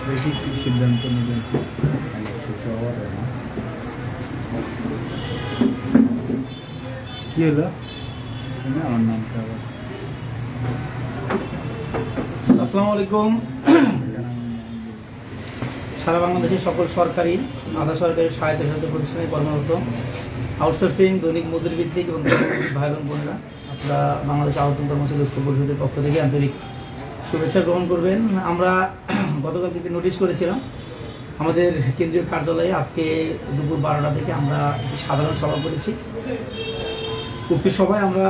দেখি কি সিদ্ধান্ত নেবেন। কি হলো? আমার নামটা আবার আসসালামু আলাইকুম। সারা বাংলাদেশের সকল সরকারি আধা সরকারি স্বায়ত্তশাসিত প্রতিষ্ঠানে কর্মরত আউটসোর্সিং দৈনিক মজুরি ভিত্তিক এবং ভাই বোন বোনেরা, আপনারা বাংলাদেশ আহ্বান কর্মচারী ঐক্য পরিষদের পক্ষ থেকে আন্তরিক শুভেচ্ছা গ্রহণ করবেন। আমরা গতকাল থেকে নোটিশ করেছিলাম আমাদের কেন্দ্রীয় কার্যালয়ে আজকে দুপুর 12টা থেকে আমরা একটি সাধারণ সভা করেছি। উক্ত সভায় আমরা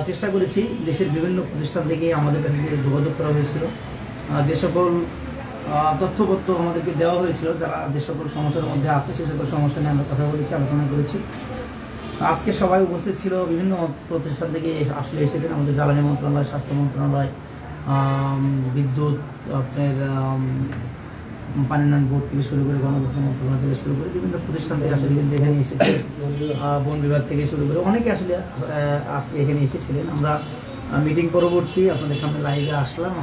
চেষ্টা করেছি দেশের বিভিন্ন প্রতিষ্ঠান থেকে আমাদের কাছে যোগাযোগ করা হয়েছিল, যে সকল তথ্যপত্র আমাদেরকে দেওয়া হয়েছিল, যারা যে সকল সমস্যার মধ্যে আছে সে সকল সমস্যা নিয়ে আমরা কথা বলেছি, আলোচনা করেছি। আজকে সবাই উপস্থিত ছিল বিভিন্ন প্রতিষ্ঠান থেকে আসলে এসেছেন। আমাদের জ্বালানি মন্ত্রণালয়, স্বাস্থ্য মন্ত্রণালয়, বিদ্যুৎ, আপনার পানি উন্নয়ন বোর্ড থেকে শুরু করে গণপূর্ত মন্ত্রণালয় থেকে শুরু করে বিভিন্ন প্রতিষ্ঠান থেকে আসলে কিন্তু এখানে এসেছে, বন বিভাগ থেকে শুরু করে অনেকে আসলে আজকে এখানে এসেছিলেন। আমরা মিটিং পরবর্তী আপনাদের সামনে লাইভে আসলাম।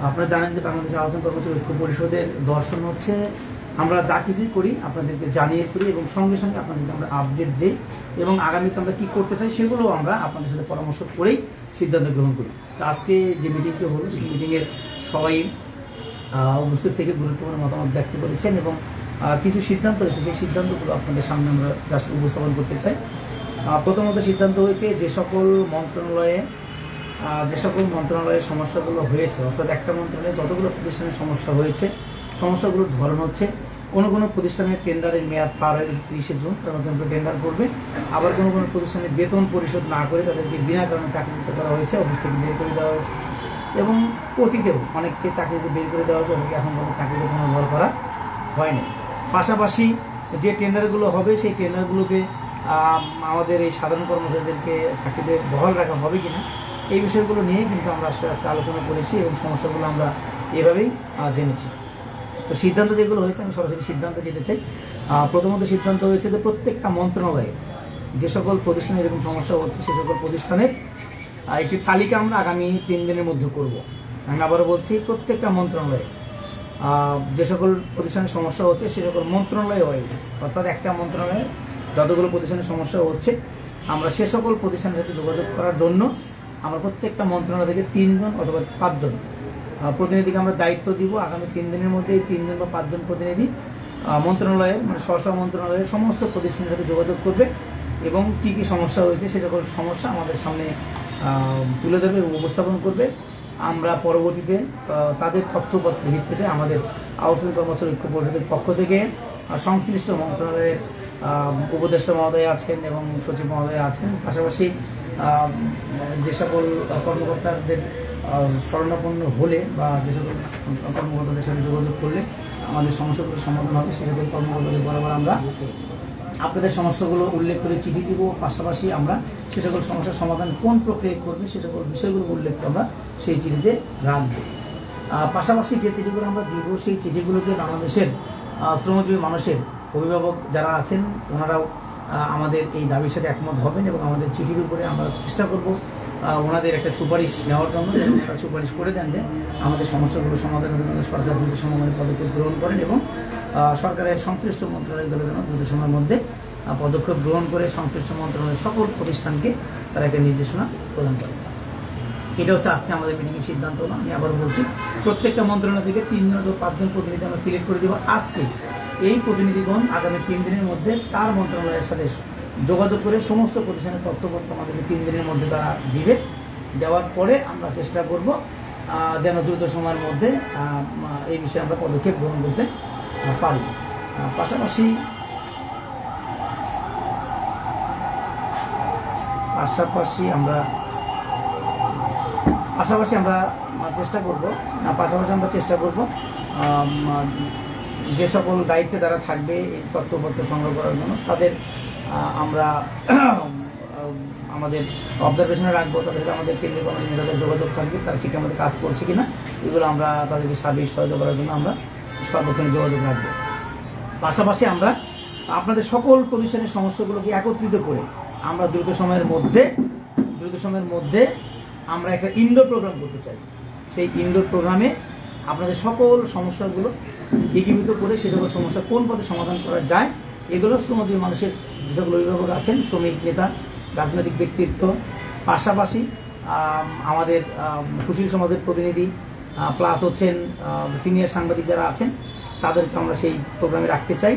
আপনারা জানেন যে বাংলাদেশ আহ্বান কর্মচারী ঐক্য পরিষদের দর্শন হচ্ছে আমরা যা কিছুই করি আপনাদেরকে জানিয়ে করি এবং সঙ্গে সঙ্গে আপনাদেরকে আমরা আপডেট দিই এবং আগামীতে আমরা কী করতে চাই সেগুলো আমরা আপনাদের সাথে পরামর্শ করেই সিদ্ধান্ত গ্রহণ করি। তো আজকে যে মিটিংটি হলো সেই মিটিংয়ের সবাই উপস্থিত থেকে গুরুত্বপূর্ণ মতামত ব্যক্ত করেছেন এবং কিছু সিদ্ধান্ত হয়েছে, সেই সিদ্ধান্তগুলো আপনাদের সামনে আমরা জাস্ট উপস্থাপন করতে চাই। প্রথমত সিদ্ধান্ত হয়েছে যে সকল মন্ত্রণালয়ের সমস্যাগুলো হয়েছে, অর্থাৎ একটা মন্ত্রণালয়ে যতগুলো প্রতিষ্ঠানের সমস্যা হয়েছে, সমস্যাগুলোর ধরন হচ্ছে কোনো প্রতিষ্ঠানের টেন্ডারের মেয়াদ পার হয়ে 30শে জুন তারা নতুন টেন্ডার করবে। আবার কোনো প্রতিষ্ঠানের বেতন পরিশোধ না করে তাদেরকে বিনা কারণে চাকরিচ্যুত করা হয়েছে, অফিস থেকে বের করে দেওয়া হয়েছে এবং অতীতেও অনেককে চাকরিতে বের করে দেওয়া হয়েছে, ওদেরকে এখন কোনো চাকরিতে পুনর্বহাল করা হয়নি। পাশাপাশি যে টেন্ডারগুলো হবে সেই টেন্ডারগুলোতে আমাদের এই সাধারণ কর্মচারীদেরকে চাকরিতে বহাল রাখা হবে কিনা এই বিষয়গুলো নিয়ে কিন্তু আমরা আস্তে আস্তে আলোচনা করেছি এবং সমস্যাগুলো আমরা এভাবেই জেনেছি। তো সিদ্ধান্ত যেগুলো হয়েছে আমি সরাসরি সিদ্ধান্ত যেতে চাই। প্রথমত সিদ্ধান্ত হয়েছে যে প্রত্যেকটা মন্ত্রণালয়ে যে সকল প্রতিষ্ঠানে এরকম সমস্যা হচ্ছে সে সকল প্রতিষ্ঠানের একটি তালিকা আমরা আগামী 3 দিনের মধ্যে করব। আমি আবারও বলছি, প্রত্যেকটা মন্ত্রণালয়ে যে সকল প্রতিষ্ঠানের সমস্যা হচ্ছে সে সকল মন্ত্রণালয় ওয়াইজ, অর্থাৎ একটা মন্ত্রণালয়ে যতগুলো প্রতিষ্ঠানের সমস্যা হচ্ছে আমরা সে সকল প্রতিষ্ঠানের সাথে যোগাযোগ করার জন্য আমরা প্রত্যেকটা মন্ত্রণালয় থেকে 3 জন অথবা 5 জন প্রতিনিধিকে আমরা দায়িত্ব দিব। আগামী 3 দিনের মধ্যে এই 3 জন বা 5 জন প্রতিনিধি মন্ত্রণালয়ের মানে স্ব মন্ত্রণালয়ের সমস্ত প্রতিষ্ঠানের সাথে যোগাযোগ করবে এবং কী কী সমস্যা হয়েছে সে সকল সমস্যা আমাদের সামনে তুলে ধরবে এবং উপস্থাপন করবে। আমরা পরবর্তীতে তাদের তথ্যপত্রের ভিত্তিতে আমাদের আহ্বান কর্মচারী ঐক্য পরিষদের পক্ষ থেকে সংশ্লিষ্ট মন্ত্রণালয়ের উপদেষ্টা মহোদয় আছেন এবং সচিব মহোদয় আছেন, পাশাপাশি যে সকল কর্মকর্তাদের শরণাপন্ন হলে বা যে সকল কর্মকর্তাদের সাথে যোগাযোগ করলে আমাদের সমস্যাগুলোর সমাধান হবে সে সকল কর্মকর্তাদের বরাবর আমরা আপনাদের সমস্যাগুলো উল্লেখ করে চিঠি দিব। পাশাপাশি আমরা সে সকল সমস্যার সমাধান কোন প্রক্রিয়ায় করবে সে সকল বিষয়গুলো উল্লেখ করে আমরা সেই চিঠিতে রাখবো। পাশাপাশি যে চিঠিগুলো আমরা দিব সেই চিঠিগুলোতে বাংলাদেশের শ্রমজীবী মানুষের অভিভাবক যারা আছেন ওনারাও আমাদের এই দাবির সাথে একমত হবেন এবং আমাদের চিঠির উপরে আমরা চেষ্টা করব ওনাদের একটা সুপারিশ নেওয়ার জন্য, এবং তারা সুপারিশ করে দেন যে আমাদের সমস্যাগুলো সমাধানের জন্য সরকার দ্রুত সময়ের পদক্ষেপ গ্রহণ করেন এবং সরকারের সংশ্লিষ্ট মন্ত্রণালয়গুলোর জন্য দ্রুত সময়ের মধ্যে পদক্ষেপ গ্রহণ করে সংশ্লিষ্ট মন্ত্রণালয়ের সকল প্রতিষ্ঠানকে তারা একটা নির্দেশনা প্রদান করেন। এটা হচ্ছে আজকে আমাদের মিটিংয়ের সিদ্ধান্ত হলো। আমি আবার বলছি, প্রত্যেকটা মন্ত্রণালয় থেকে 3 জন অথবা 5 জন প্রতিনিধি আমরা সিলেক্ট করে দেবো আজকে। এই প্রতিনিধিগণ আগামী 3 দিনের মধ্যে তার মন্ত্রণালয়ের সাথে যোগাযোগ করে সমস্ত প্রতিষ্ঠানের তথ্যপত্র আমাদেরকে 3 দিনের মধ্যে তারা দিবে। দেওয়ার পরে আমরা চেষ্টা করব যেন দ্রুত সময়ের মধ্যে এই বিষয়ে আমরা পদক্ষেপ গ্রহণ করতে পারি। পাশাপাশি আমরা চেষ্টা করব যে সকল দায়িত্বে তারা থাকবে এই তথ্যপত্র সংগ্রহ করার জন্য তাদের আমরা আমাদের অবজারভেশনে রাখবো। তাদের আমাদের কেন্দ্রীয় কমিটির নেতাদের যোগাযোগ থাকবে, তারা ঠিক আমাদের কাজ করছে কিনা এগুলো আমরা তাদেরকে সার্বিক সহায়তা করার জন্য আমরা সর্বক্ষণে যোগাযোগ রাখবো। পাশাপাশি আমরা আপনাদের সকল প্রতিষ্ঠানের সমস্যাগুলোকে একত্রিত করে আমরা দ্রুত সময়ের মধ্যে আমরা একটা ইনডোর প্রোগ্রাম করতে চাই। সেই ইনডোর প্রোগ্রামে আপনাদের সকল সমস্যাগুলো একীভূত করে সে সকল সমস্যা কোন পথে সমাধান করা যায় এগুলো শ্রমজীবী মানুষের যে সকল অভিভাবক আছেন, শ্রমিক নেতা, রাজনৈতিক ব্যক্তিত্ব, পাশাপাশি আমাদের সুশীল সমাজের প্রতিনিধি, প্লাস হচ্ছেন সিনিয়র সাংবাদিক যারা আছেন, তাদেরকে আমরা সেই প্রোগ্রামে রাখতে চাই।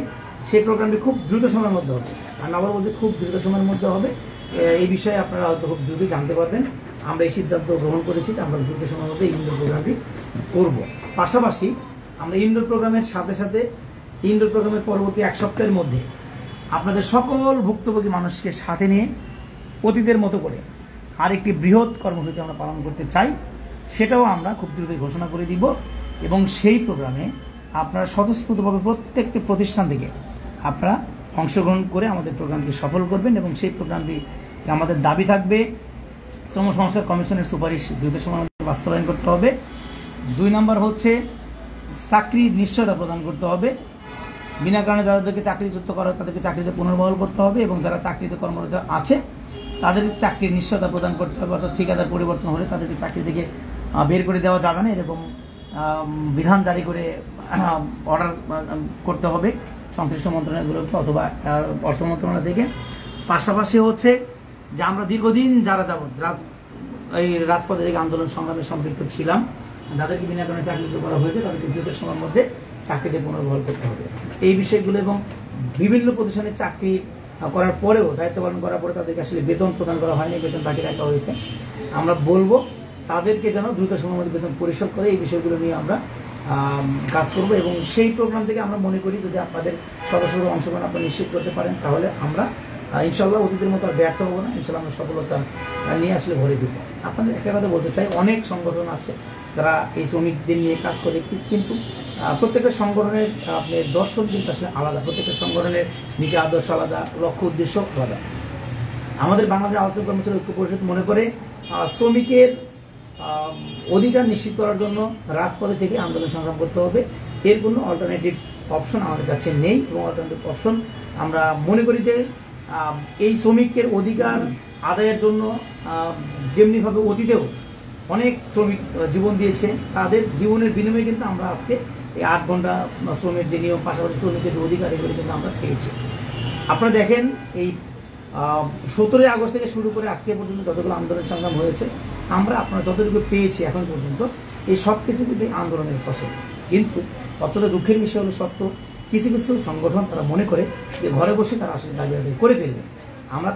সেই প্রোগ্রামটি খুব দ্রুত সময়ের মধ্যে হবে। আমি আবার বলছি খুব দ্রুত সময়ের মধ্যে হবে। এই বিষয়ে আপনারা হয়তো খুব দ্রুতই জানতে পারবেন। আমরা এই সিদ্ধান্ত গ্রহণ করেছি, আমরা দ্রুত সময়ের মধ্যে ইনডোর প্রোগ্রামটি করব। পাশাপাশি আমরা ইনডোর প্রোগ্রামের সাথে সাথে ইনডোর প্রোগ্রামের পরবর্তী 1 সপ্তাহের মধ্যে আপনাদের সকল ভুক্তভোগী মানুষকে সাথে নিয়ে অতীতের মতো করে আরেকটি বৃহৎ কর্মসূচি আমরা পালন করতে চাই। সেটাও আমরা খুব দ্রুতই ঘোষণা করে দিব এবং সেই প্রোগ্রামে আপনারা স্বতঃস্ফূর্তভাবে প্রত্যেকটি প্রতিষ্ঠান থেকে আপনারা অংশগ্রহণ করে আমাদের প্রোগ্রামকে সফল করবেন এবং সেই প্রোগ্রামটি আমাদের দাবি থাকবে শ্রম সংস্কার কমিশনের সুপারিশ দ্রুত সময়ের মধ্যে বাস্তবায়ন করতে হবে। 2 নম্বর হচ্ছে চাকরির নিশ্চয়তা প্রদান করতে হবে। বিনা কারণে যাদেরকে চাকরিচ্যুত করা হয় তাদেরকে চাকরিতে পুনর্বহাল করতে হবে এবং যারা চাকরিতে কর্মরত আছে তাদের চাকরির নিশ্চয়তা প্রদান করতে হবে। অর্থাৎ ঠিকাদার পরিবর্তন হলে তাদেরকে চাকরি থেকে বের করে দেওয়া যাবে না, এরকম বিধান জারি করে অর্ডার করতে হবে সংশ্লিষ্ট মন্ত্রণালয়গুলোকে অথবা অর্থ মন্ত্রণালয় থেকে। পাশাপাশি হচ্ছে যে আমরা দীর্ঘদিন যারা যাবৎ এই রাজপথে থেকে আন্দোলন সংগ্রামে সম্পৃক্ত ছিলাম, যাদেরকে বিনা কারণে চাকরিচ্যুত করা হয়েছে তাদেরকে দ্রুত সময়ের মধ্যে চাকরিতে পুনর্বহাল করতে হবে। এই বিষয়গুলো এবং বিভিন্ন প্রতিষ্ঠানে চাকরি করার পরেও, দায়িত্ব পালন করার পরে তাদেরকে আসলে বেতন প্রদান করা হয়নি, বেতন বাকি রাখা হয়েছে, আমরা বলবো তাদেরকে যেন দ্রুত সময়ের মধ্যে বেতন পরিশোধ করে। এই বিষয়গুলো নিয়ে আমরা কাজ করব এবং সেই প্রোগ্রাম থেকে আমরা মনে করি যদি আপনাদের সদস্যদের অংশগ্রহণ আপনারা নিশ্চিত করতে পারেন তাহলে আমরা ইনশাল্লাহ অতীতের মতো আর ব্যর্থ হবো না, ইনশাল্লাহ আমরা সফলতা নিয়ে আসলে ভরে দিব। আপনাদের একটা কথা বলতে চাই, অনেক সংগঠন আছে যারা এই শ্রমিকদের নিয়ে কাজ করে, কিন্তু প্রত্যেকটা সংগঠনের আপনার দর্শন কিন্তু আসলে আলাদা, প্রত্যেকটা সংগঠনের নিজের আদর্শ আলাদা, লক্ষ্য উদ্দেশ্য আলাদা। আমাদের বাংলাদেশ আওয়ামী কর্মচারী ঐক্য পরিষদ মনে করে শ্রমিকের অধিকার নিশ্চিত করার জন্য রাজপথে থেকে আন্দোলন সংগ্রাম করতে হবে। এর কোনো অল্টারনেটিভ অপশন আমাদের কাছে নেই এবং অল্টারনেটিভ অপশন আমরা মনে করি যে এই শ্রমিকের অধিকার আদায়ের জন্য যেমনিভাবে অতীতেও অনেক শ্রমিক জীবন দিয়েছে, তাদের জীবনের বিনিময়ে কিন্তু আমরা আজকে এই 8 ঘন্টা শ্রমের যে নিয়ম, পাশাপাশি শ্রমিকের যে অধিকার, এগুলো কিন্তু আমরা পেয়েছি। আপনারা দেখেন এই 17 আগস্ট থেকে শুরু করে আজকে পর্যন্ত যতগুলো আন্দোলন সংগ্রাম হয়েছে, আমরা আপনারা যতটুকু পেয়েছি এখন পর্যন্ত এই সব কিছু কিন্তু আন্দোলনের ফসল। কিন্তু অতটা দুঃখের বিষয় হলো সত্য, কিছু কিছু সংগঠন তারা মনে করে যে ঘরে বসে তারা আসলে দাবি আদায় করে ফেলবে। আমরা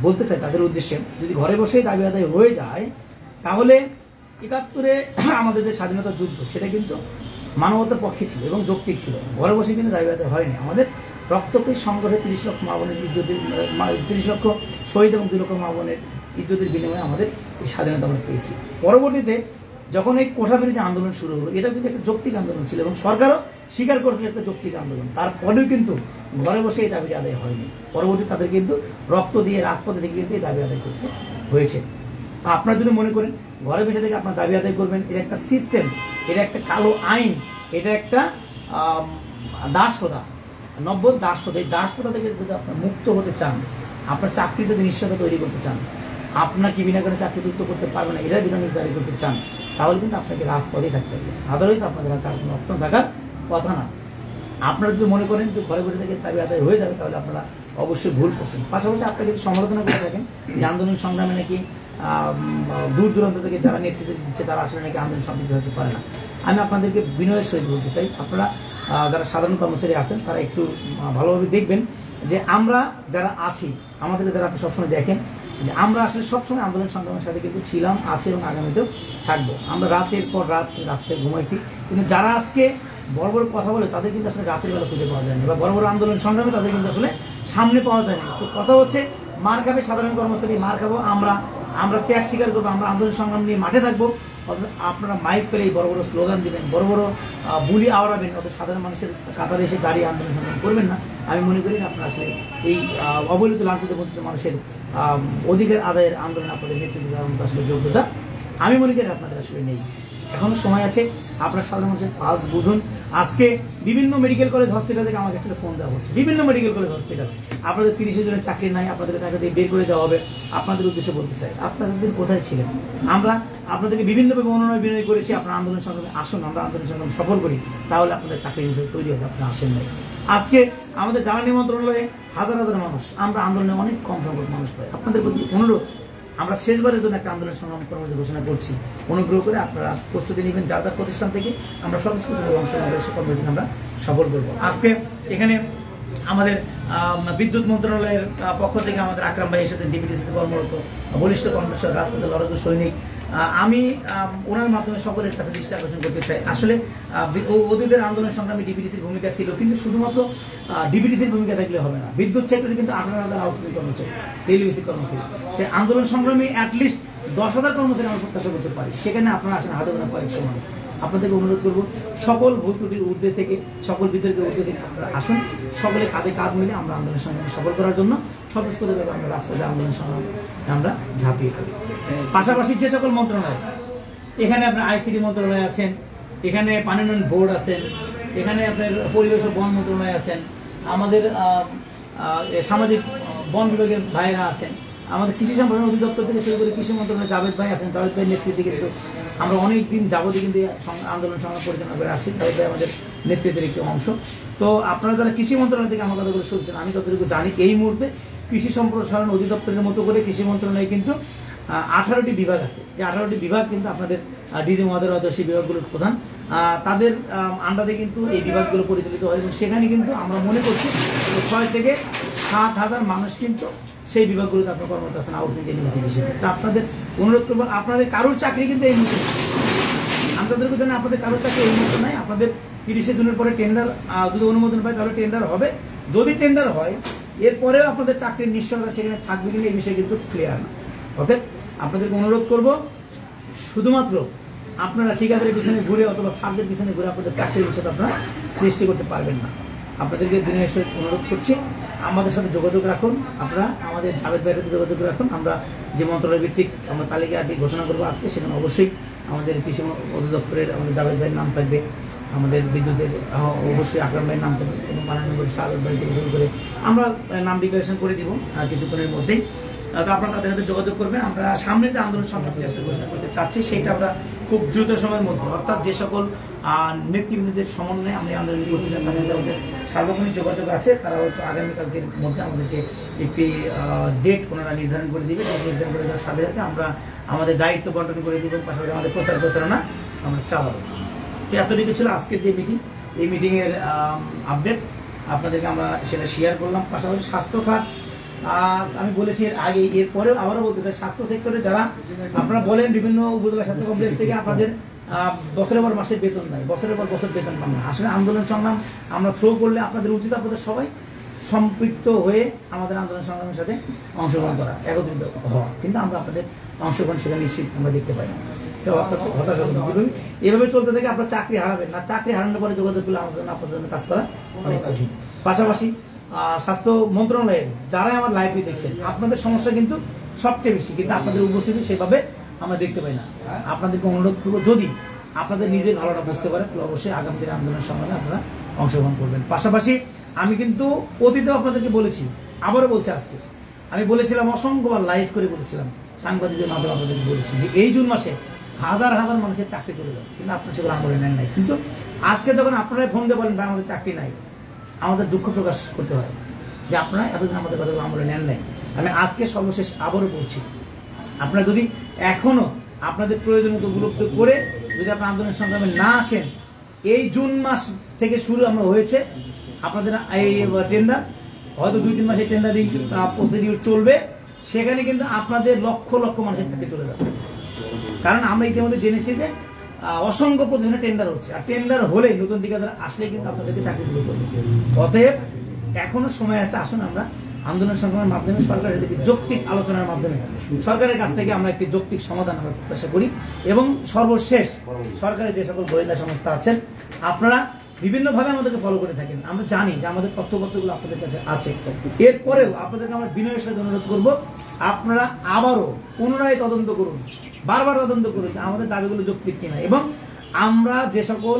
বলতে চাই তাদের উদ্দেশ্যে, যদি ঘরে বসেই দাবি আদায় হয়ে যায় তাহলে 71-এ আমাদের যে স্বাধীনতা যুদ্ধ সেটা কিন্তু মানবতার পক্ষে ছিল এবং যৌক্তিক ছিল। ঘরে বসে কিন্তু দাবি আদায় হয়নি। আমাদের রক্তকে সংগ্রহে 30 লক্ষ মা বোনের ইজ্জতের 30 লক্ষ শহীদ এবং 2 লক্ষ মা বোনের ইজ্জতের বিনিময়ে আমাদের এই স্বাধীনতা আমরা পেয়েছি। পরবর্তীতে যখন এই কোঠা বিরোধী আন্দোলন শুরু হলো, এটা কিন্তু একটা যৌক্তিক আন্দোলন ছিল এবং সরকারও স্বীকার করেছিল একটা যৌক্তিক আন্দোলন। তারপরেও কিন্তু ঘরে বসে এই দাবি আদায় হয়নি। পরবর্তী তাদের কিন্তু রক্ত দিয়ে রাজপথে থেকে কিন্তু এই দাবি আদায় করতে হয়েছে। আপনারা যদি মনে করেন ঘরে বসে থেকে আপনার দাবি আদায় করবেন, এটা একটা সিস্টেম, এটা একটা কালো আইন, এটা একটা দাসপ্রথা, নব্য দাসপ্রথা। এই দাসপ্রথা থেকে যদি আপনার মুক্ত হতে চান, আপনার চাকরি যদি নিশ্চয়তা তৈরি করতে চান, আপনার কি বিনা কারণে চাকরিচ্যুত করতে পারবেন না এটার বিধান জারি করতে চান, তাহলে কিন্তু আপনাকে রাজপথেই থাকতে হবে। আদারওয়াইজ আপনাদের তার কোনো অপশন থাকার কথা না। আপনারা যদি মনে করেন যে ঘরে বসে থেকে দাবি আদায় হয়ে যাবে, তাহলে আপনারা অবশ্যই ভুল করছেন। পাশাপাশি আপনারা যদি সমালোচনা করে থাকেন যে আন্দোলন সংগ্রামে নাকি দূর দূরান্ত থেকে যারা নেতৃত্ব দিচ্ছে তারা আসলে নাকি আন্দোলন সম্পৃক্ত হতে পারে না, আমি আপনাদেরকে বিনয়ের সহিত বলতে চাই, আপনারা যারা সাধারণ কর্মচারী আছেন তারা একটু ভালোভাবে দেখবেন যে আমরা যারা আছি, আমাদেরকে যারা আপনি সবসময় দেখেন যে আমরা আসলে সবসময় আন্দোলন সংগ্রামের সাথে কিন্তু ছিলাম, আছি এবং আগামীতেও থাকবো। আমরা রাতের পর রাত রাস্তায় ঘুমাইছি, কিন্তু যারা আজকে বড় বড় কথা বলে তাদের কিন্তু আসলে রাতের বেলা খুঁজে পাওয়া যায়নি, বা বড় বড় আন্দোলন সংগ্রামে তাদের কিন্তু আসলে সামনে পাওয়া যায়নি। তো কথা হচ্ছে মার খাবে সাধারণ কর্মচারী, মার খাবো আমরা ত্যাগ স্বীকার করবো, আমরা আন্দোলন সংগ্রাম নিয়ে মাঠে থাকবো। অথচ আপনারা মাইক পেলেই বড় বড় স্লোগান দিবেন, বড় বড় বুলি আওড়াবেন, অত সাধারণ মানুষের কাতারে এসে দাঁড়িয়ে আন্দোলন সংগ্রাম করবেন না। আমি মনে করি আপনারা আসলে এই অবহেলিত লাঞ্ছিত বঞ্চিত মানুষের অধিকার আদায়ের আন্দোলন আপনাদের নেতৃত্ব দেওয়ার মতো আসলে যোগ্যতা আমি মনে করি আপনাদের আসলে নেই। এখনো সময় আছে, আপনার সাধারণ মানুষের পালস বুঝুন। আজকে বিভিন্ন মেডিকেল কলেজ হসপিটাল থেকে আমার কাছে ফোন দেওয়া হচ্ছে, বিভিন্ন মেডিকেল কলেজ হসপিটাল, আপনাদের 30 জনের চাকরি নাই, আপনাদেরকে টাকা দিয়ে বের করে দেওয়া হবে। আপনাদের উদ্দেশ্যে বলতে চাই, আপনাদের কোথায় ছিলেন? আমরা আপনাদেরকে বিভিন্নভাবে মনোনয়ন বিনয় করেছি, আপনার আন্দোলন সংগ্রামে আসুন, আমরা আন্দোলন সংগ্রাম সফল করি, তাহলে আপনাদের চাকরি হিসেবে তৈরি হবে, আপনারা আসেন নাই। আজকে আমাদের জ্বালানি মন্ত্রণালয়ে হাজার হাজার মানুষ, আমরা আন্দোলনে অনেক কম সংখ্যক মানুষ পাই। আপনাদের প্রতি অনুরোধ, আমরা শেষবারের জন্য একটা আন্দোলন সংগ্রাম কর্মসূচি ঘোষণা করছি, অনুগ্রহ করে আপনারা প্রস্তুতি নেবেন যার যার প্রতিষ্ঠান থেকে। আমরা স্বতঃস্ফূর্তভাবে অংশগ্রহণ করে সে কর্মসূচি আমরা সফল করবো। আজকে এখানে আমাদের বিদ্যুৎ মন্ত্রণালয়ের পক্ষ থেকে আমাদের আকরাম ভাই এসেছেন, ডিপিডিসিতে কর্মরত বলিষ্ঠ কর্মসূচি, রাজপথে লড়াকু সৈনিক। আমি ওনার মাধ্যমে সকলের কাছে দৃষ্টি আকর্ষণ করতে চাই, আসলে ওদের আন্দোলন সংগ্রামে ডিপিডিসির ভূমিকা ছিল, কিন্তু শুধুমাত্র ডিপিডিসির ভূমিকা থাকলে হবে না। বিদ্যুৎ সেক্টরে কিন্তু 18,000 আউটসোর্সিং কর্মচারী, টেলিভিসি কর্মচারী, সেই আন্দোলন সংগ্রামে অ্যাটলিস্ট 10,000 কর্মচারী আমরা প্রত্যাশা করতে পারি। সেখানে আপনারা আসেন হাতে গোনা কয়েকশো মানুষ। আপনাদেরকে অনুরোধ করবো, সকল ভুল ত্রুটির ঊর্ধ্বে থেকে, সকল বিতর্কের ঊর্ধ্বে থেকে আপনারা আসুন, সকলে কাঁধে কাঁধ মিলে আমরা আন্দোলন সংগ্রাম সফল করার জন্য স্বতঃস্ফূর্তভাবে আমরা রাজপথে আন্দোলন সংগ্রাম আমরা ঝাঁপিয়ে পড়ি। পাশাপাশি যে সকল মন্ত্রণালয়, এখানে আপনার আইসিটি মন্ত্রণালয় আছেন, এখানে পানি উন্নয়ন বোর্ড আছেন, এখানে আপনার পরিবেশ ও বন মন্ত্রণালয় আছেন, আমাদের সামাজিক বন বিভাগের ভাইয়েরা আছেন, আমাদের কৃষি সম্প্রসারণ অধিদপ্তর থেকে শুরু করে কৃষি মন্ত্রণালয়ে জাভেদ ভাই আছেন। জাভেদ ভাইয়ের নেতৃত্বে কিন্তু আমরা অনেক দিন যাবতীয় কিন্তু আন্দোলন সংগ্রাম পরিচালনা করে আসছি, জাভেদ ভাই আমাদের নেতৃত্বের একটি অংশ। তো আপনারা যারা কৃষি মন্ত্রণালয় থেকে আমার কথাগুলো শুনছেন, আমি যতটুকু জানি এই মুহূর্তে কৃষি সম্প্রসারণ অধিদপ্তরের মতো করে কৃষি মন্ত্রণালয়ে কিন্তু 18টি বিভাগ আছে, যে 18টি বিভাগ কিন্তু আপনাদের ডিজি মহোদয় হয়তো সেই বিভাগগুলোর প্রধান, তাদের আন্ডারে কিন্তু এই বিভাগগুলো পরিচালিত হয়, এবং সেখানে কিন্তু আমরা মনে করছি 6 থেকে 7,000 মানুষ কিন্তু সেই বিভাগগুলোতে আপনার কর্মরত আছেন আউটসোর্সিং টেলিভিশন হিসেবে। তা আপনাদের অনুরোধ করবো, আপনাদের কারোর চাকরি কিন্তু এই মুহূর্তে, আপনাদেরকে জানেন আপনাদের কারোর চাকরি এই মুহূর্তে নাই। আপনাদের 30 জুনের পরে টেন্ডার যদি অনুমোদন পায় তাহলে টেন্ডার হবে, যদি টেন্ডার হয় এরপরেও আপনাদের চাকরির নিশ্চয়তা সেখানে থাকবে কিনা এই বিষয়ে কিন্তু ক্লিয়ার না। অতএব আপনাদেরকে অনুরোধ করব, শুধুমাত্র আপনারা ঠিকাদারের পিছনে ঘুরে অথবা সারদের পিছনে ঘুরে আপনাদের চাকরির নিশ্চয়তা আপনারা সৃষ্টি করতে পারবেন না। আপনাদেরকে বিনয়ের সহিত অনুরোধ করছি, আমাদের সাথে যোগাযোগ রাখুন, আপনারা আমাদের জাভেদ ভাইয়ের সাথে যোগাযোগ রাখুন। আমরা যে মন্ত্রণালয় ভিত্তিক আমরা তালিকাটি ঘোষণা করবো আজকে, সেখানে অবশ্যই আমাদের কৃষি অধিদপ্তরের আমাদের জাভেদ ভাইয়ের নাম থাকবে, আমাদের বিদ্যুতের অবশ্যই আকরাম ভাইয়ের নাম থাকবে, এবং মাননীয় শাহাদত ভাই থেকে শুরু করে আমরা নাম ডিক্লারেশন করে দিব কিছুক্ষণের মধ্যেই। তো আপনারা তাদের সাথে যোগাযোগ করবেন। আমরা সামনের যে আন্দোলন সংগ্রাম ঘোষণা করতে চাচ্ছি সেটা আমরা খুব দ্রুত সময়ের মধ্যে, অর্থাৎ যে সকল নেতৃবৃন্দদের সমন্বয়ে আমরা আন্দোলন করতে চান তাদের মধ্যে সার্বক্ষণিক যোগাযোগ আছে, তারা হয়তো আগামীকালকের মধ্যে আমাদেরকে একটি ডেট ওনারা নির্ধারণ করে দিবে। নির্ধারণ করে দেওয়ার সাথে সাথে আমরা আমাদের দায়িত্ব বন্টন করে দিব, পাশাপাশি আমাদের প্রচারণা আমরা চালাবো। তো এতটুকু ছিল আজকের যে মিটিং, এই মিটিংয়ের আপডেট আপনাদেরকে আমরা সেটা শেয়ার করলাম। পাশাপাশি স্বাস্থ্য খাত আমি বলেছি এর আগে, এরপরেও আবারও বলতে চাই, স্বাস্থ্য সেক্টরে যারা আপনারা বলেন বিভিন্ন উপজেলা স্বাস্থ্য কমপ্লেক্স থেকে আপনাদের বছরের পর মাসের বেতন দেয়, বছরের পর বছর বেতন পান না। আসলে আন্দোলন সংগ্রাম আমরা থ্রো করলে আপনাদের উচিত আপনাদের সবাই সম্পৃক্ত হয়ে আমাদের আন্দোলন সংগ্রামের সাথে অংশগ্রহণ করা, একত্রিত হওয়া, কিন্তু আমরা আপনাদের অংশগ্রহণ সেখানে নিশ্চিত আমরা দেখতে পাই না। এভাবে চলতে থেকে আপনার চাকরি হারাবেন না, চাকরি হারানোর পরে যোগাযোগ করলে আমাদের জন্য আপনাদের জন্য কাজ করা অনেক কঠিন। পাশাপাশি স্বাস্থ্য মন্ত্রণালয়ের যারাই আমার লাইভে দেখছেন, আপনাদের সমস্যা কিন্তু সবচেয়ে বেশি, কিন্তু আপনাদের উপস্থিতি সেভাবে আমরা দেখতে পাই না। আপনাদেরকে অনুরোধ করবো, যদি আপনাদের নিজের ভালোটা বুঝতে পারেন তাহলে অবশ্যই আগামী দিনের আন্দোলন সংগ্রামে আপনারা অংশগ্রহণ করবেন। পাশাপাশি আমি কিন্তু অতীতেও আপনাদেরকে বলেছি, আবারও বলছি আজকে, আমি বলেছিলাম অসংখ্যবার লাইভ করে বলেছিলাম, সাংবাদিকদের মাধ্যমে আপনাদেরকে বলেছি যে এই জুন মাসে হাজার হাজার মানুষের চাকরি চলে যাবে, কিন্তু আপনার সেগুলো আমলে নেন নাই। কিন্তু আজকে যখন আপনারাই ফোন দিয়ে বলেন ভাই আমাদের চাকরি নাই, আমাদের দুঃখ প্রকাশ করতে হয় যে আপনারা এতদিন আমাদের কথাগুলো আমলে নেন নাই। আমি আজকে সর্বশেষ আবারও বলছি, আপনারা যদি এখনো আপনাদের প্রয়োজনীয়তা উপলব্ধি করে যদি আপনার আন্দোলন সংগ্রামে না আসেন, এই জুন মাস থেকে শুরু আমরা হয়েছে আপনাদের এই টেন্ডার, হয়তো 2-3 মাসে টেন্ডারিং প্রসিডিউর চলবে, সেখানে কিন্তু আপনাদের লক্ষ লক্ষ মানুষের চাকরি চলে যাবে। কারণ আমরা ইতিমধ্যে জেনেছি যে অসংখ্য প্রতিষ্ঠানে টেন্ডার হচ্ছে, আর টেন্ডার হলে নতুন ঠিকাদার আসলে কিন্তু আপনাদেরকে চাকরি দিতে করবে। অতএব এখনো সময় আছে, আসুন আমরা আন্দোলন সংগ্রামের মাধ্যমে সরকারের একটি যৌক্তিক আলোচনার মাধ্যমে সরকারের কাছ থেকে আমরা একটি যৌক্তিক সমাধান আমরা প্রত্যাশা করি। এবং সর্বশেষ সরকারের যে সকল গোয়েন্দা সংস্থা আছেন, আপনারা বিভিন্নভাবে আমাদেরকে ফলো করে থাকেন। আমরা জানি যে আমাদের তথ্যপত্রগুলো আপনাদের কাছে আছে। এরপরেও আপনাদেরকে আমরা বিনয়ের সাথে অনুরোধ করব, আপনারা আবারও পুনরায় তদন্ত করুন, বারবার তদন্ত করুন আমাদের দাবিগুলো যৌক্তিক কিনা, এবং আমরা যে সকল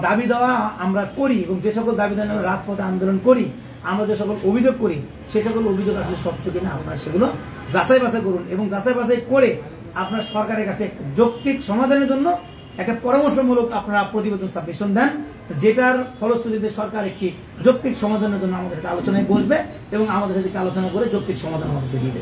দাবি দেওয়া আমরা করি এবং যে সকল দাবি দেওয়া আমরা রাজপথে আন্দোলন করি, আমরা যে সকল অভিযোগ করি, সে সকল অভিযোগ আসলে সত্য কিনা আপনারা সেগুলো যাচাই বাছাই করুন, এবং যাচাই বাছাই করে আপনার সরকারের কাছে যৌক্তিক সমাধানের জন্য একটা পরামর্শমূলক আপনারা প্রতিবেদন সাবমিশন দেন, যেটার ফলশ্রুতিতে সরকার একটি যৌক্তিক সমাধানের জন্য আমাদের সাথে আলোচনায় বসবে এবং আমাদের সাথে আলোচনা করে যৌক্তিক সমাধান আমাদেরকে দিবে।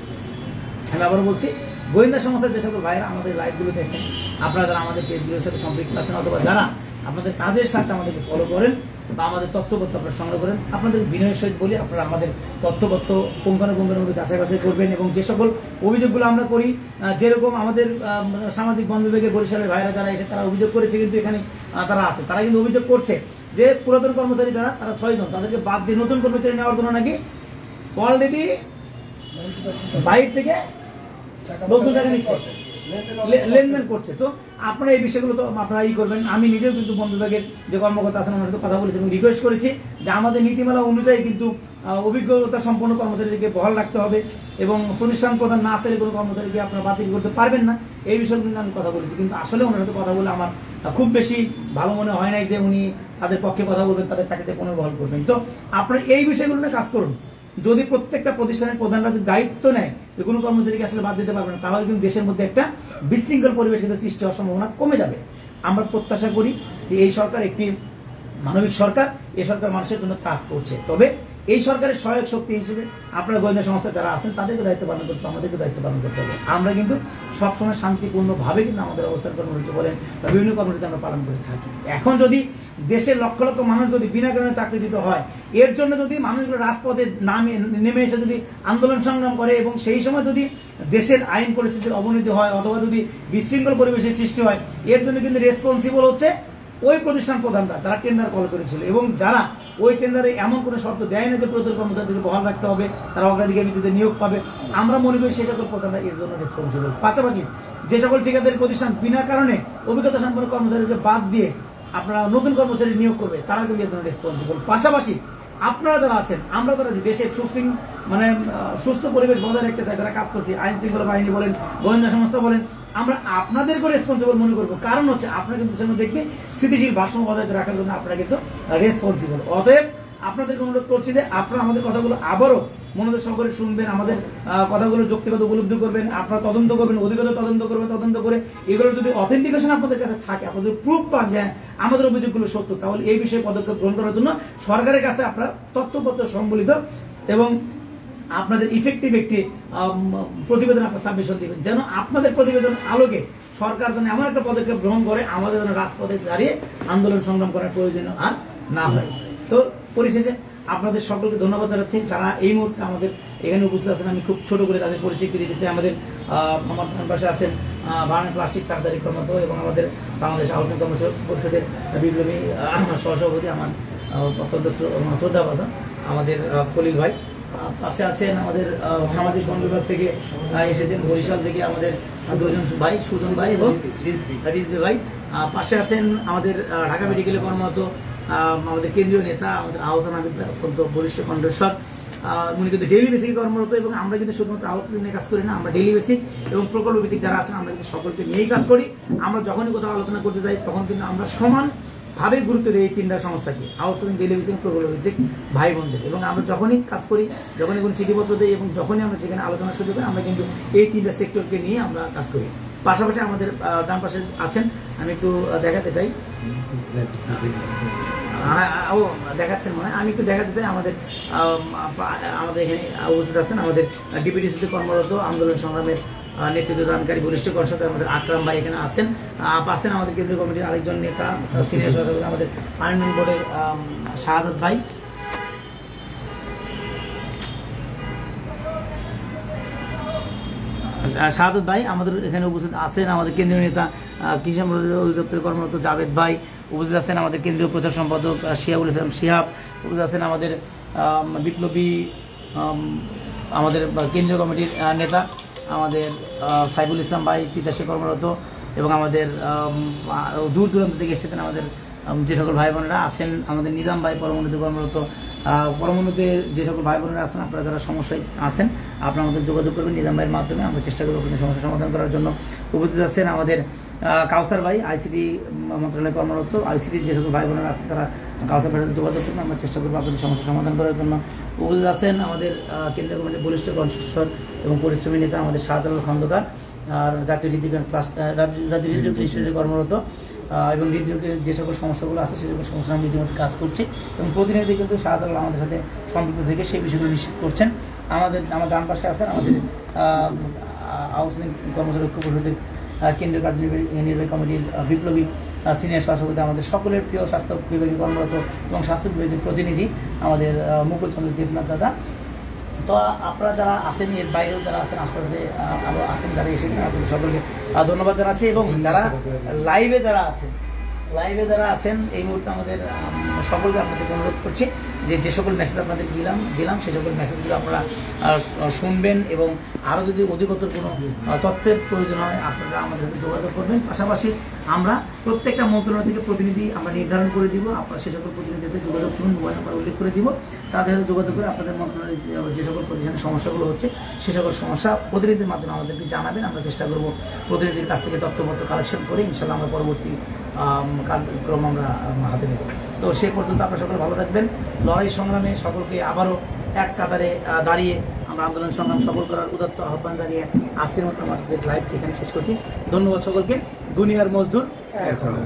আমি আবার বলছি, গোয়েন্দা সংস্থার যে সকল ভাইয়েরা আমাদের লাইভগুলো দেখেন, আপনারা যারা আমাদের পেজগুলোর সাথে সম্পৃক্ত আছেন অথবা যারা আপনাদের কাজের সাথে আমাদেরকে ফলো করেন বা আমাদের তথ্যপত্র আপনারা সংগ্রহ করেন, আপনাদের বিনয়ের সহিত বলি আপনারা আমাদের তথ্যপত্র পুঙ্খানুপুঙ্খানুভাবে যাচাই বাছাই করবেন, এবং যে সকল অভিযোগগুলো আমরা করি, যেরকম আমাদের সামাজিক বন বিভাগের বরিশালের ভাইরা যারা এসে তারা অভিযোগ করেছে, কিন্তু এখানে তারা আছে, তারা কিন্তু অভিযোগ করছে যে পুরাতন কর্মচারী যারা তারা 6 জন, তাদেরকে বাদ দিয়ে নতুন কর্মচারী নেওয়ার জন্য নাকি অলরেডি বাইরে থেকে নতুন টাকা নিচ্ছে, লেনদেন করছে। তো আপনারা এই বিষয়গুলো তো আপনারা করবেন। আমি নিজেও কিন্তু বন বিভাগের যে কর্মকর্তা আছেন ওনার সাথে কথা বলেছি এবং রিকোয়েস্ট করেছি যে আমাদের নীতিমালা অনুযায়ী কিন্তু অভিজ্ঞতা সম্পন্ন কর্মচারীদেরকে বহাল রাখতে হবে, এবং প্রতিষ্ঠান প্রধান না চাইলে কোনো কর্মচারীকে আপনারা বাতিল করতে পারবেন না, এই বিষয়গুলো কিন্তু আমি কথা বলেছি। কিন্তু আসলে ওনার সাথে কথা বলে আমার খুব বেশি ভালো মনে হয় নাই যে উনি তাদের পক্ষে কথা বলবেন, তাদের চাকরিতে পুনর্বহাল করবেন। তো আপনারা এই বিষয়গুলো নিয়ে কাজ করুন। যদি প্রত্যেকটা প্রতিষ্ঠানের প্রধানরা যদি দায়িত্ব নেয় যে কোনো কর্মচারীকে আসলে বাদ দিতে পারবে না, তাহলে কিন্তু দেশের মধ্যে একটা বিশৃঙ্খল পরিবেশ কিন্তু সৃষ্টি হওয়ার সম্ভাবনা কমে যাবে। আমরা প্রত্যাশা করি যে এই সরকার একটি মানবিক সরকার, এই সরকার মানুষের জন্য কাজ করছে। তবে এই সরকারের সহায়ক শক্তি হিসেবে আপনারা গোয়েন্দা সংস্থা যারা আছেন তাদেরকে দায়িত্ব পালন করতে হবে, আমাদেরকে দায়িত্ব পালন করতে হবে। আমরা কিন্তু সবসময় শান্তিপূর্ণভাবে কিন্তু আমাদের অবস্থান কর্মসূচি বলেন বা বিভিন্ন কর্মসূচি আমরা পালন করে থাকি। এখন যদি দেশের লক্ষ লক্ষ মানুষ যদি বিনা কারণে চাকরিচ্যুত হয়, এর জন্য যদি মানুষগুলো রাজপথে নেমে এসে যদি আন্দোলন সংগ্রাম করে এবং সেই সময় যদি দেশের আইন পরিস্থিতির অবনতি হয় অথবা যদি বিশৃঙ্খল পরিবেশের সৃষ্টি হয়, এর জন্য কিন্তু রেসপন্সিবল হচ্ছে ওই প্রতিষ্ঠান প্রধানরা যারা টেন্ডার কল করেছিল এবং যারা ওই টেন্ডারে এমন কোনো শর্ত দেয় না যে প্রতিটি কর্মচারীদেরকে বহাল রাখতে হবে, তারা অগ্রাধিকার ভিত্তিতে নিয়োগ পাবে। আমরা মনে করি সেই সকল প্রধানরা এর জন্য রেসপন্সিবল। পাশাপাশি যে সকল ঠিকাদারি প্রতিষ্ঠান বিনা কারণে অভিজ্ঞতা সম্পন্ন কর্মচারীদেরকে বাদ দিয়ে আপনারা নতুন কর্মচারী নিয়োগ করবে, তারা কিন্তু এর জন্য রেসপন্সিবল। পাশাপাশি আপনারা যারা আছেন, আমরা যারা দেশের সুস্থ পরিবেশ বজায় রাখতে চাই, যারা কাজ করছি, আইন শৃঙ্খলা বাহিনী বলেন, গোয়েন্দা সংস্থা বলেন, আমরা আপনাদেরকে রেসপন্সিবল মনে করবো। কারণ হচ্ছে আপনারা কিন্তু সেখানে দেখবে স্থিতিশীল ভারসাম্য বজায় রাখার জন্য আপনারা কিন্তু রেসপন্সিবল। অতএব আপনাদেরকে অনুরোধ করছি যে আপনারা আমাদের কথাগুলো আবারও মনোযোগ সহকারে শুনবেন, আমাদের কথাগুলো যৌক্তিকতা উপলব্ধি করবেন, আপনারা তদন্ত করবেন, অধিকতর তদন্ত করবেন। তদন্ত করে এগুলোর যদি অথেন্টিকেশন আপনাদের কাছে থাকে, আপনাদের প্রুফ পান যে আমাদের অভিযোগগুলো সত্য, তাহলে এই বিষয়ে পদক্ষেপ গ্রহণ করার জন্য সরকারের কাছে আপনারা তথ্যপত্র সম্বলিত এবং আপনাদের ইফেক্টিভ একটি প্রতিবেদন আপনার সাবমিশন দিবেন, যেন আপনাদের প্রতিবেদন আলোকে সরকার যেন এমন একটা পদক্ষেপ গ্রহণ করে আমাদের যেন রাজপথে দাঁড়িয়ে আন্দোলন সংগ্রাম করার প্রয়োজন আর না হয়। তো পরিশেষে আপনাদের সকলকে ধন্যবাদ জানাচ্ছি যারা এই মুহূর্তে আমাদের এখানে উপস্থিত আছেন। আমি খুব ছোট করে তাদের পরিচয় দিয়ে দিতে চাই। আমার পাশে আছেন বাংলা প্লাস্টিক সার্জারি কর্মরত এবং আমাদের বাংলাদেশ আহ্বান কর্মচারী পরিষদের বিপ্লবী সহসভাপতি আমার অত্যন্ত শ্রদ্ধাবাদা আমাদের খলিল ভাই। পাশে আছেন আমাদের সামাজিক বন বিভাগ থেকে এসেছেন বরিশাল থেকে আমাদের দুজন ভাই, সুজন ভাই এবং রিজভি ভাই। পাশে আছেন আমাদের ঢাকা মেডিকেলে কর্মরত আমাদের কেন্দ্রীয় নেতা আমাদের আহসান হাবিব, অত্যন্ত বরিষ্ঠ কণ্ঠস্বর। উনি কিন্তু ডেইলি বেসিকে কর্মরত এবং আমরা কিন্তু শুধুমাত্র আহত নিয়ে কাজ করি না, আমরা ডেইলি বেসিক এবং প্রকল্প ভিত্তিক যারা আছেন আমরা কিন্তু সকলকে নিয়েই কাজ করি। আমরা যখনই কোথাও আলোচনা করতে যাই তখন কিন্তু আমরা সমানভাবে গুরুত্ব দিই এই তিনটা সংস্থাকে, আউটসোর্সিং, ডেইলি বেসিক, প্রকল্প ভিত্তিক ভাই বোনদের। এবং আমরা যখনই কাজ করি, যখনই কোনো চিঠিপত্র দিই এবং যখনই আমরা সেখানে আলোচনার সুযোগ পাই, আমরা কিন্তু এই তিনটা সেক্টরকে নিয়ে আমরা কাজ করি। পাশাপাশি আমাদের ডান পাশে আছেন, আমি একটু দেখাতে চাই, ও দেখাচ্ছেন মনে হয়, আমি একটু দেখাতে চাই আমাদের এখানে উপস্থিত আছেন আমাদের ডিপিডিসিতে কর্মরত আন্দোলন সংগ্রামের নেতৃত্ব দানকারী বরিষ্ঠ কর্মকর্তা আমাদের আকরাম ভাই এখানে আছেন। পাচ্ছেন আমাদের কেন্দ্রীয় কমিটির আরেকজন নেতা সিনিয়র সহসভাপতি আমাদের পার্লামেন্ট বোর্ডের শাহাদাত ভাই। শাহাদাত ভাই আমাদের এখানে উপস্থিত আছেন। আমাদের কেন্দ্রীয় নেতা কৃষি অধিদপ্তরের কর্মরত জাভেদ ভাই উপস্থিত আছেন। আমাদের কেন্দ্রীয় প্রচার সম্পাদক শিহাবুল ইসলাম শিহাব উপস্থিত আছেন। আমাদের বিপ্লবী আমাদের কেন্দ্রীয় কমিটির নেতা আমাদের সাইফুল ইসলাম ভাই তিতাসে কর্মরত এবং আমাদের দূর দূরান্ত থেকে এসেছেন আমাদের যে সকল ভাই বোনেরা আছেন, আমাদের নিজাম ভাই পরমোন্নতি কর্মরত, পরমোন্নতির যে সকল ভাই বোনেরা আছেন, আপনারা যারা সমস্যায় আছেন আপনারা আমাদের যোগাযোগ করবেন নিজাম ভাইয়ের মাধ্যমে। আমরা চেষ্টা করবো আপনাদের সমস্যার সমাধান করার জন্য। উপস্থিত আছেন আমাদের কাউসার ভাই, আইসিটি মন্ত্রণালয়ে কর্মরত। আইসিটির যে সকল ভাই বোনেরা আছেন তারা কাউসার ভাইয়ের সাথে যোগাযোগ করবেন, আমরা চেষ্টা করবো আপনাদের সমস্যার সমাধান করার জন্য। উপস্থিত আছেন আমাদের কেন্দ্রীয় কমিটির বলিষ্ঠ কণ্ঠস্বর এবং পরিশ্রমী নেতা আমাদের শাহজালাল খন্দকার, আর জাতীয় হৃদরোগ ইনস্টিটিউটে কর্মরত, এবং হৃদরোগের যে সকল সমস্যাগুলো আছে সেই সকল সমস্যা আমি ইতিমধ্যে কাজ করছি, এবং প্রতিনিধি কিন্তু শাহজালাল আমাদের সাথে সম্পৃক্ত থেকে সেই বিষয়গুলো নিশ্চিত করছেন। আমার ডান পাশে আছেন আমাদের আউটসোর্সিং কর্মচারী ঐক্য পরিষদের কেন্দ্রীয় কার্যনির্বাহী কমিটির বিপ্লবী সিনিয়র সভাপতি, আমাদের সকলের প্রিয় স্বাস্থ্য বিভাগে কর্মরত এবং স্বাস্থ্য বিভাগের প্রতিনিধি আমাদের মুকুল চন্দ্র দেবনাথ দাদা। তো আপনারা যারা আছেন, এর বাইরেও যারা আছেন, আশপাশে আরও আছেন যারা এসেছেন, আপনাদের সকলকে ধন্যবাদ জানাচ্ছি। এবং যারা লাইভে যারা আছেন এই মুহূর্তে আমাদের সকলকে আপনাদেরকে অনুরোধ করছি যে সকল মেসেজ আপনাদের দিলাম সেই সকল মেসেজগুলো আপনারা শুনবেন, এবং আরও যদি অধিকতর কোনো তথ্যের প্রয়োজন হয় আপনারা আমাদের সাথে যোগাযোগ করবেন। পাশাপাশি আমরা প্রত্যেকটা মন্ত্রণালয় থেকে প্রতিনিধি আমরা নির্ধারণ করে দিব, আপনারা সে সকল প্রতিনিধিদের যোগাযোগ করুন, মোবাইল নাম্বার উল্লেখ করে দিব, তাদের সাথে যোগাযোগ করে আপনাদের মন্ত্রণালয়ে যে সকল প্রতিষ্ঠানের সমস্যাগুলো হচ্ছে সে সকল সমস্যা প্রতিনিধির মাধ্যমে আমাদেরকে জানাবেন। আমরা চেষ্টা করব প্রতিনিধির কাছ থেকে তথ্যপত্র কালেকশন করে ইনশাল্লাহ আমরা পরবর্তী কার্যক্রম আমরা হাতে নেব। তো সেই পর্যন্ত আপনারা সকলে ভালো থাকবেন। লড়াই সংগ্রামে সকলকে আবারও এক কাতারে দাঁড়িয়ে আমরা আন্দোলন সংগ্রাম সফল করার উদাত্ত আহ্বান জানিয়ে আজকের মতো আমাদের লাইভ এখানে শেষ করছি। ধন্যবাদ সকলকে। দুনিয়ার মজদুর এক হবে।